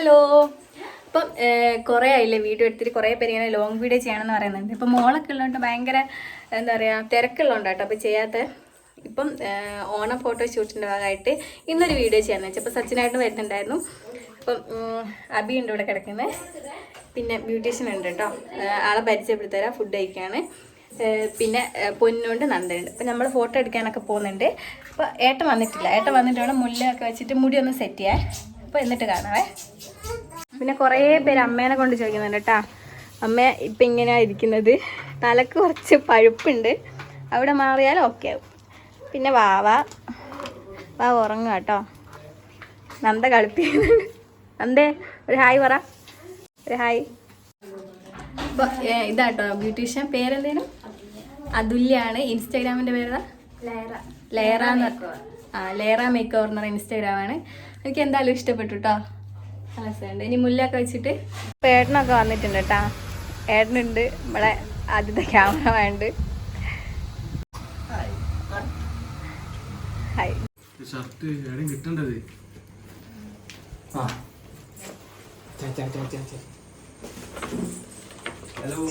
Hello. ഇപ്പം കുറേ ആയില്ലേ വീഡിയോ എടുത്തിട്ട് കുറേ പേര് ഇങ്ങനെ ലോങ് വീഡിയോ ചെയ്യണമെന്ന് പറയുന്നുണ്ട്. ഇപ്പം മോളൊക്കെ ഉള്ളതുകൊണ്ട് ഭയങ്കര എന്താ പറയുക തിരക്കുള്ളതുകൊണ്ട് കേട്ടോ. അപ്പോൾ ചെയ്യാത്ത ഇപ്പം ഓണം ഫോട്ടോ ഷൂട്ടിൻ്റെ ഭാഗമായിട്ട് ഇന്നൊരു വീഡിയോ ചെയ്യാമെന്ന് വെച്ചാൽ അപ്പോൾ സച്ചിനായിട്ട് വരുന്നുണ്ടായിരുന്നു. അപ്പം അബി ഉണ്ട് ഇവിടെ കിടക്കുന്നത്. പിന്നെ ബ്യൂട്ടീഷ്യൻ ഉണ്ട് കേട്ടോ. ആളെ പരിചയപ്പെടുത്തരാം. ഫുഡ് കഴിക്കുകയാണ്. പിന്നെ പൊന്നുണ്ട് നന്ദനുണ്ട്. അപ്പം നമ്മൾ ഫോട്ടോ എടുക്കാനൊക്കെ പോകുന്നുണ്ട്. അപ്പോൾ ഏട്ടൻ വന്നിട്ടില്ല. ഏട്ടൻ വന്നിട്ട് വേണം മുല്ലയൊക്കെ വെച്ചിട്ട് മുടി ഒന്ന് സെറ്റ് ചെയ്യാൻ. അപ്പോൾ എന്നിട്ട് കാണാവേ. പിന്നെ കുറേ പേര് അമ്മേനെ കൊണ്ട് ചോദിക്കുന്നുണ്ട് കേട്ടോ. അമ്മ ഇപ്പം ഇങ്ങനെയാണ് ഇരിക്കുന്നത്. തലക്ക് കുറച്ച് പഴുപ്പുണ്ട്. അവിടെ മാറിയാൽ ഓക്കെ ആവും. പിന്നെ വാ ഉറങ്ങുക കേട്ടോ. നന്ദ കളിപ്പിക്കുന്നുണ്ട്. നന്ദേ ഒരു ഹായ് പറ. ഒരു ഹായ്. അപ്പോൾ ഇതാട്ടോ ബ്യൂട്ടീഷ്യൻ. പേരെന്തേനും? അതുല്യാണ്. ഇൻസ്റ്റാഗ്രാമിൻ്റെ പേരാ ലേറ ലേറ മേക്ക് ഓവർ എന്ന് പറയുന്ന ഇൻസ്റ്റാഗ്രാമാണ്. എനിക്ക് എന്തായാലും ഇഷ്ടപ്പെട്ടു കേട്ടോ. രസമുണ്ട്. ഇനി മുല്ലൊക്കെ വെച്ചിട്ട് ഇപ്പോൾ ഏട്ടനൊക്കെ വന്നിട്ടുണ്ട് കേട്ടോ. ഏട്ടനുണ്ട്. നമ്മളെ ആദ്യത്തെ ക്യാമറ ഉണ്ട്. ഹായ്.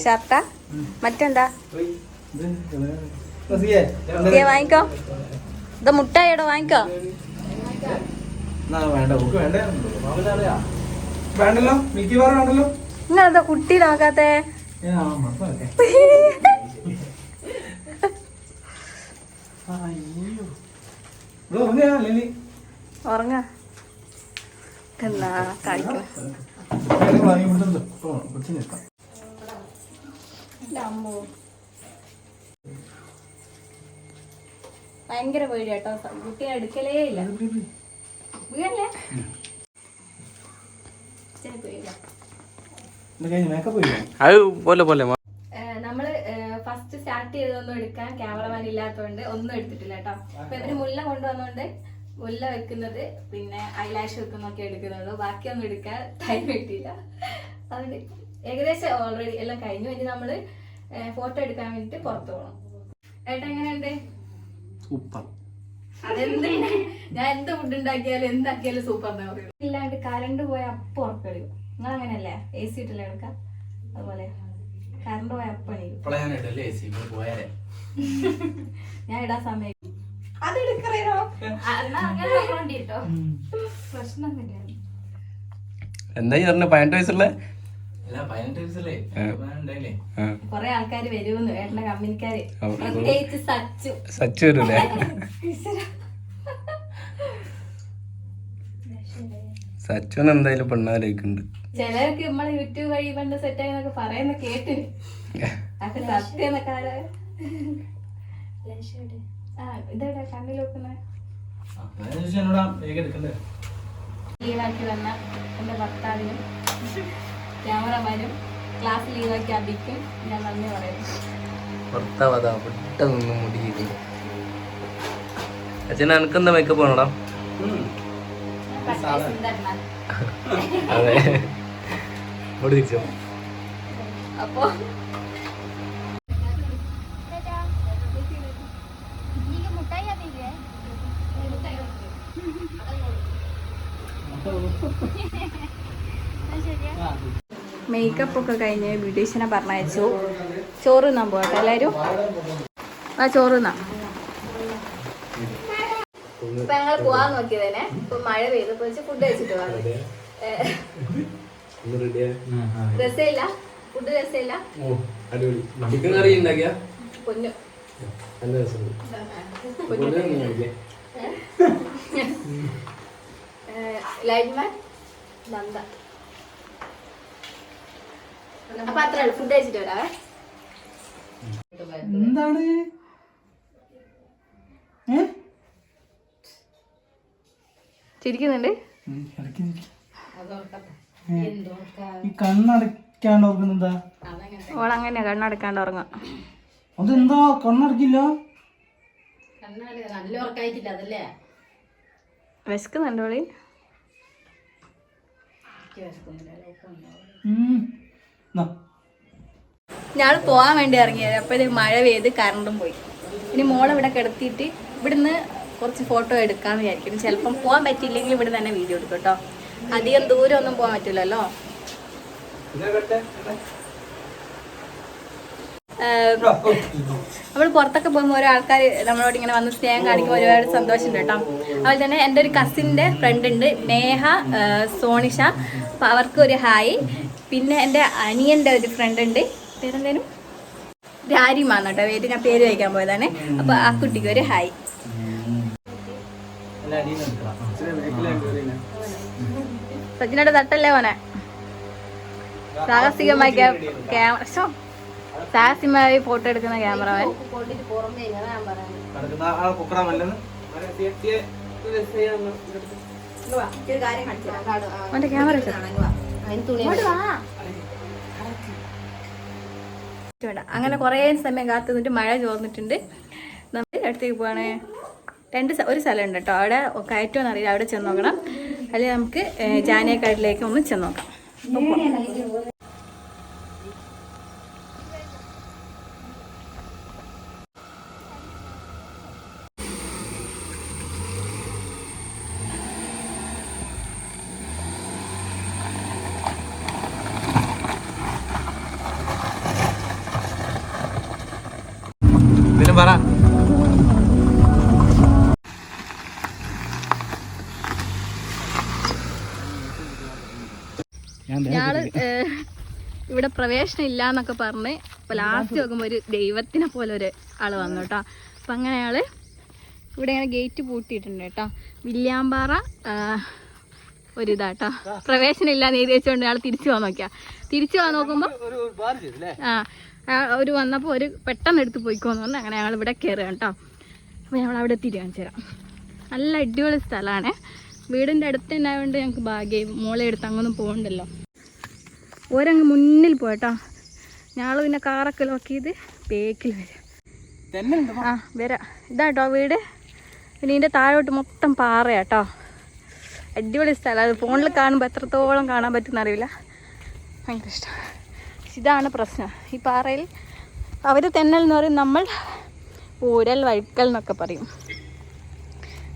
ഷർട്ടാ മറ്റെന്താ വാങ്ങിക്കോ. ഇത് മുട്ടായിടോ വാങ്ങിക്കോ. നിങ്ങളെന്താ കുട്ടി നോക്കാത്തെ? ഉറങ്ങ എന്നാ കളിക്കണം. ഭയങ്കര പേടി കേട്ടോ. കുട്ടിയെ എടുക്കലേ ഇല്ല. വീഴല്ലേ? നമ്മള് ഫസ്റ്റ് സ്റ്റാർട്ട് ചെയ്തൊന്നും എടുക്കാൻ ക്യാമറമാൻ ഇല്ലാത്തതുകൊണ്ട് ഒന്നും എടുത്തിട്ടില്ല കേട്ടോ. അപ്പൊ ഇവര് മുല്ല കൊണ്ടുവന്നോണ്ട് മുല്ല വെക്കുന്നത് പിന്നെ ഐലാഷ് വെക്കുന്നൊക്കെ എടുക്കുന്നുള്ളൂ. ബാക്കിയൊന്നും എടുക്കാൻ ടൈം കിട്ടിയില്ല. അതുകൊണ്ട് ഏകദേശം ഓൾറെഡി എല്ലാം കഴിഞ്ഞു. ഇനി നമ്മള് ഫോട്ടോ എടുക്കാൻ വേണ്ടിട്ട് പുറത്തു പോകണം. ഏട്ടാ എങ്ങനെയുണ്ട്? സൂപ്പർ. അതെന്ത് ഞാൻ എന്ത് ഫുഡ് ഉണ്ടാക്കിയാലും എന്താക്കിയാലും സൂപ്പർ എന്നാ പറയുള്ളൂ. ഇല്ലാണ്ട് കറണ്ട് പോയ അപ്പം ഉറക്കളിക്കും. നിങ്ങൾ അങ്ങനെയല്ലേ? AC ഇട്ടല്ലേ എടുക്കാം. അതുപോലെ കറണ്ട് പോയ അപ്പം ഞാൻ ഇടാൻ സമയം അതെടുക്കറോ. പ്രശ്നമൊന്നുമില്ല. എന്താ പറഞ്ഞ 18 വയസ്സുള്ള കൊറേ ആൾക്കാര് വരുമെന്ന് ഏട്ടന്റെ കമ്പനിക്കാര്. പ്രത്യേകിച്ച് സച്ചു വരൂലേ? സച്ചുന്ന് എന്തായാലും പെണ്ണാലോക്കുന്നുണ്ട്. ചിലർക്ക് നമ്മളെ യൂട്യൂബ് വഴി പണ്ട് സെറ്റായി എന്നൊക്കെ പറയുന്ന കേട്ടിന്. അതൊക്കെ സത്യം എന്നൊക്കെ ഇതെവിടെ കണ്ണിൽ വെക്കുന്ന ലീവാക്കി വന്ന എന്റെ ഭർത്താവിനും ക്യാമറമാനും ക്ലാസ് ലീവാക്കി അബിക്കും ഞാൻ നന്ദി പറയുന്നു. ഭർത്താവ് പെട്ടെന്നൊന്നും മുടി ചെയ്തു. അച്ഛൻ എനിക്കെന്താ മേക്കപ്പ് വേണോടാ? അതെ മുടി തിരിച്ചോ. അപ്പൊ മേക്കപ്പ് ഒക്കെ കഴിഞ്ഞ് ബ്യൂട്ടീഷ്യനെ പറഞ്ഞയച്ചു. ചോറ് തിന്നാൻ പോകട്ടെ എല്ലാവരും. ചോറ് തിന്നാം. ഇപ്പൊ ഞങ്ങൾ പോവാൻ നോക്കിയതന്നെ. ഇപ്പൊ മഴ പെയ്തപ്പോ ഫുഡ് കഴിച്ചിട്ട് പോകാം. രസമില്ല ഫുഡ്? രസമില്ല. പൊന്നു ലൈറ്റ്മാൻ നന്ദ. അപ്പൊ അത്ര ഫുഡ് കഴിച്ചിട്ട് വരാവേ. എന്താണ് ചിരിക്കുന്നുണ്ട്? ഈ കണ്ണടക്കാണ്ട് ഉറങ്ങുന്നെന്താ? ഓളങ്ങനെ കണ്ണടക്കാണ്ട് ഉറങ്ങാം. അതെന്താ കണ്ണടക്കില്ല? വിശക്കുന്നുണ്ടോളി? ഞാൻ പോവാൻ വേണ്ടി ഇറങ്ങിയത്. അപ്പൊ ഇത് മഴ പെയ്ത് കറണ്ടും പോയി. ഇനി മോളെ ഇവിടെ കിടത്തിയിട്ട് ഇവിടുന്ന് കുറച്ച് ഫോട്ടോ എടുക്കാമെന്ന് വിചാരിക്കുന്നു. ചിലപ്പം പോകാൻ പറ്റിയില്ലെങ്കിൽ ഇവിടെ തന്നെ വീഡിയോ എടുക്കും കേട്ടോ. അധികം ദൂരം ഒന്നും പോകാൻ പറ്റില്ലല്ലോ. നമ്മൾ പുറത്തൊക്കെ പോകുമ്പോൾ ഓരോ ആൾക്കാർ നമ്മളോട് ഇങ്ങനെ വന്ന് സ്നേഹം കാണിക്കുമ്പോൾ ഒരുപാട് സന്തോഷമുണ്ട് കേട്ടോ. അതുപോലെ തന്നെ എൻ്റെ ഒരു കസിൻ്റെ ഫ്രണ്ട് ഉണ്ട്, നേഹ സോണിഷ. അപ്പോൾ അവർക്ക് ഒരു ഹായ്. പിന്നെ എൻ്റെ അനിയൻ്റെ ഒരു ഫ്രണ്ട് ഉണ്ട്, പേരെന്തേനും രാരിമാന്ന് കേട്ടോ പേര്. ഞാൻ പേര് വയ്ക്കാൻ പോയതാണ്. അപ്പോൾ ആ കുട്ടിക്ക് ഒരു ഹായ്. സച്ചിനോട് തട്ടല്ലേ മോനെ. സാഹസികമായി സാഹസികമായി ഫോട്ടോ എടുക്കുന്ന ക്യാമറമാൻ. ക്യാമറ അങ്ങനെ കുറേ സമയം കാത്തു നിന്നിട്ട് മഴ ചോർന്നിട്ടുണ്ട്. നമ്മൾ അടുത്തേക്ക് പോവാണ്. ഒരു സ്ഥലമുണ്ട് കേട്ടോ, അവിടെ കയറ്റുമെന്ന് അറിയില്ല, അവിടെ ചെന്ന് നോക്കണം. അല്ലെങ്കിൽ നമുക്ക് ജാനിയക്കാട്ടിലേക്ക് ഒന്ന് ചെന്ന് നോക്കാം. പറ. ഞങ്ങള് ഇവിടെ പ്രവേശനം ഇല്ല എന്നൊക്കെ പറഞ്ഞ് ഇപ്പൊ ലാസ്റ്റ് നോക്കുമ്പോ ഒരു ദൈവത്തിനെ പോലെ ഒരു ആള് വന്നു കേട്ടോ. അപ്പൊ അങ്ങനെ ആള് ഇവിടെ ഇങ്ങനെ ഗേറ്റ് പൂട്ടിയിട്ടുണ്ട് കേട്ടോ. വില്യാമ്പാറ ഒരിതാട്ടോ, പ്രവേശനം ഇല്ല എന്ന് എഴുതി വെച്ചുകൊണ്ട് ആൾ തിരിച്ചു പോകാൻ നോക്കിയാ. തിരിച്ചു പോകാൻ നോക്കുമ്പോ ഒരു വന്നപ്പോൾ ഒരു പെട്ടെന്ന് എടുത്ത് പോയിക്കോന്ന് പറഞ്ഞു. അങ്ങനെ ഞങ്ങൾ ഇവിടെ കയറുക കേട്ടോ. അപ്പോൾ ഞങ്ങൾ അവിടെ എത്തിയിട്ട് കാണിച്ചു തരാം. നല്ല അടിപൊളി സ്ഥലമാണ്. വീടിൻ്റെ അടുത്ത് തന്നെ ആയതുകൊണ്ട് ഞങ്ങൾക്ക് ഭാഗ്യം. മോളെ എടുത്ത് അങ്ങൊന്നും പോകണ്ടല്ലോ. ഓരങ്ങ് മുന്നിൽ പോയിട്ടോ. ഞങ്ങൾ പിന്നെ കാറൊക്കെ നോക്കിയത് ബേക്കിൽ വരാം. ആ വരാം. ഇതാട്ടോ വീട്. പിന്നെ ഇതിൻ്റെ താഴോട്ട് മൊത്തം പാറയാട്ടോ. അടിപൊളി സ്ഥലം. അത് ഫോണിൽ കാണുമ്പോൾ എത്രത്തോളം കാണാൻ പറ്റുമെന്ന് അറിയില്ല. ഭയങ്കര ഇഷ്ടം. ഇതാണ് പ്രശ്നം. ഈ പാറയിൽ അവർ തെന്നൽ എന്ന് പറയും, നമ്മൾ ഊരൽ വഴുക്കൽ എന്നൊക്കെ പറയും.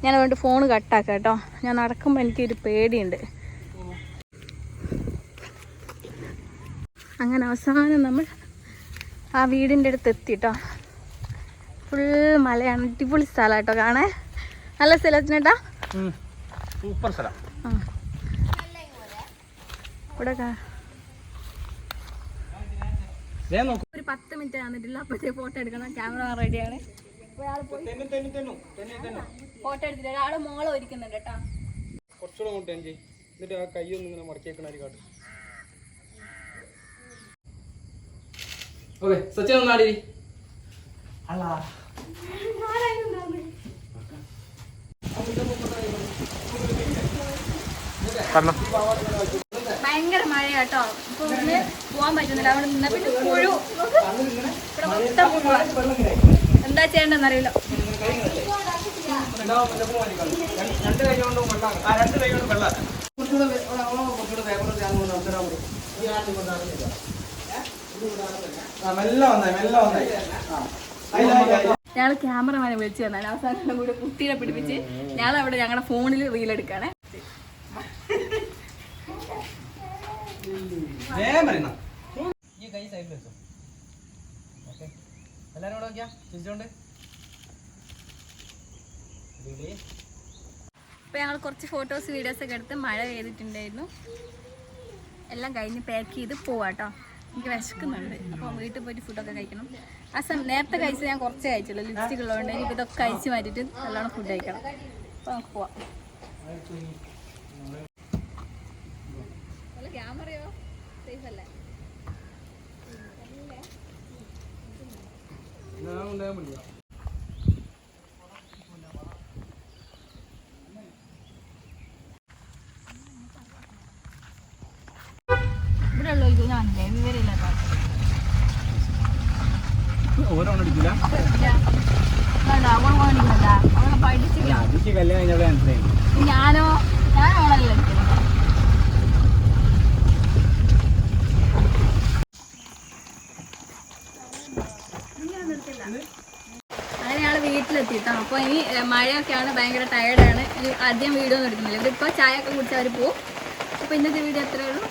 ഞാൻ അതുകൊണ്ട് ഫോൺ കട്ടാക്കാം കേട്ടോ. ഞാൻ നടക്കുമ്പോൾ എനിക്കൊരു പേടിയുണ്ട്. അങ്ങനെ അവസാനം നമ്മൾ ആ വീടിൻ്റെ അടുത്ത് എത്തി കേട്ടോ. ഫുൾ മലയാണ്. അടിപൊളി സ്ഥലം കേട്ടോ കാണാൻ. നല്ല സ്ഥലത്തിനേട്ടാ, സൂപ്പർ സ്ഥലം. ആ ഇവിടെ ഒരു 10 മിനിറ്റ് വന്നിട്ടില്ല. അപ്പോഴത്തെ ഫോട്ടോ എടുക്കണം. ക്യാമറ റെഡിയാണ്. ഫോട്ടോ എടുത്തിട്ട് ഒരാള് മോളെ ഒരുക്കുന്നുണ്ട് കേട്ടോ. കുറച്ചുകൂടെ അങ്ങോട്ട് എന്നിട്ട് ആ കൈ ഒന്നും ഇങ്ങനെ മടക്കിയേക്കണ കാട്ടും. ഓക്കെ സച്ചിൻ ഒന്നാടി. ഭയങ്കര മഴയാട്ടോ. ഇപ്പൊ ഇന്ന് പോവാൻ പറ്റുന്നില്ല. അവിടെ നിന്ന പിന്നെ പുഴു ഇവിടെ മൊത്തം പുഴുവാ. എന്താ ചെയ്യണ്ടെന്നറിയില്ല. ഞങ്ങൾ ക്യാമറമാനെ വിളിച്ചു തന്നാണ്. അവസാനം കൂടെ കുട്ടീനെ പിടിപ്പിച്ച് ഞങ്ങൾ അവിടെ ഞങ്ങളുടെ ഫോണിൽ റീലെടുക്കാണ്. ഇപ്പൊ ഞങ്ങൾ കുറച്ച് ഫോട്ടോസ് വീഡിയോസ് ഒക്കെ എടുത്ത് മഴ പെയ്തിട്ടുണ്ടായിരുന്നു. എല്ലാം കഴിഞ്ഞ് പാക്ക് ചെയ്ത് പോവാട്ടോ. എനിക്ക് വിശക്കുന്നുണ്ട്. അപ്പോൾ വീട്ടിൽ പോയിട്ട് ഫുഡൊക്കെ കഴിക്കണം. ആ നേരത്തെ കഴിച്ചത് ഞാൻ കുറച്ച് കഴിച്ചുള്ളൂ, ലിപ്സ്റ്റിക് ഉള്ളതുകൊണ്ട്. ഇനിയിപ്പോൾ ഇതൊക്കെ കഴിച്ച് മാറ്റിയിട്ട് നല്ലോണം ഫുഡ് കഴിക്കണം. അപ്പോൾ നമുക്ക് പോവാം. ക്യാമറയോ സേഫ് അല്ലേ? ഇവിടെ ഉള്ളവർക്ക് ഞാനില്ലേ വിവരമില്ലാത്ത അവളെ പഠിച്ചില്ല. ഞാനോ അവളല്ലേ അങ്ങനെ ഞങ്ങൾ വീട്ടിലെത്തിട്ടോ. അപ്പോൾ ഇനി മഴയൊക്കെയാണ്, ഭയങ്കര ടയർഡാണ്. ഇനി അധികം വീഡിയോ ഒന്നും എടുക്കുന്നില്ല. ഇവരിപ്പോൾ ചായ ഒക്കെ കുടിച്ച് അവർ പോവും. അപ്പോൾ ഇന്നത്തെ വീഡിയോ അത്രേ ഉള്ളൂ.